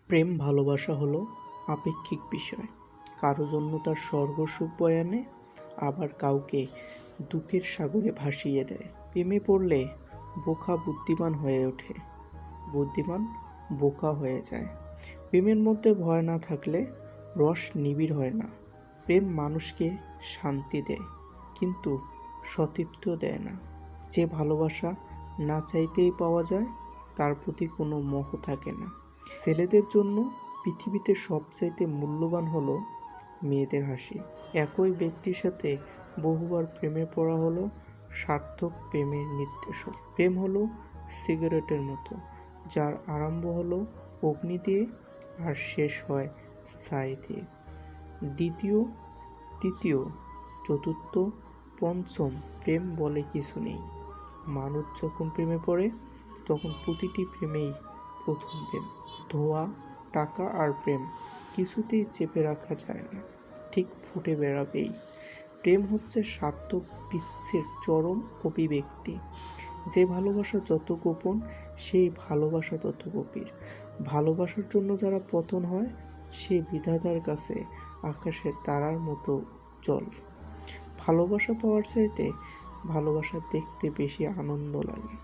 প্রেম ভালোবাসা হলো আপেক্ষিক বিষয়। কারো জন্য তার স্বর্গসুখ বয়ে আনে, আবার কাউকে দুঃখের সাগরে ভাসিয়ে দেয়। প্রেমে পড়লে বোকা বুদ্ধিমান হয়ে ওঠে, বুদ্ধিমান বোকা হয়ে যায়। প্রেমের মধ্যে ভয় না থাকলে রস নিবিড় হয় না। প্রেম মানুষকে শান্তি দেয়, কিন্তু সতীর্থ দেয় না। যে ভালোবাসা না চাইতেই পাওয়া যায়, তার প্রতি কোনো মোহ থাকে না। ছেলেদের জন্য পৃথিবীতে সবচাইতে মূল্যবান হলো মেয়েদের হাসি। একই ব্যক্তির সাথে বহুবার প্রেমে পড়া হলো সার্থক প্রেমের নির্দেশক। প্রেম হলো সিগারেটের মতো, যার আরম্ভ হলো অগ্নি দিয়ে আর শেষ হয় ছাই দিয়ে। দ্বিতীয়, তৃতীয়, চতুর্থ, পঞ্চম প্রেম বলে কিছু নেই। মানুষ যখন প্রেমে পড়ে, তখন প্রতিটি প্রেমেই প্রথম প্রেম। ধোঁয়া, টাকা আর প্রেম কিছুতেই চেপে রাখা যায় না, ঠিক ফুটে বেড়াবেই। প্রেম হচ্ছে সার্থক বিচ্ছের চরম অভিব্যক্তি। যে ভালোবাসা যত গোপন, সেই ভালোবাসা তত গভীর। ভালোবাসার জন্য যারা পতন হয়, সে বিধাতার কাছে আকাশের তারার মতো উজ্জ্বল। ভালোবাসা পাওয়ার চাইতে ভালোবাসা দেখতে বেশি আনন্দ লাগে।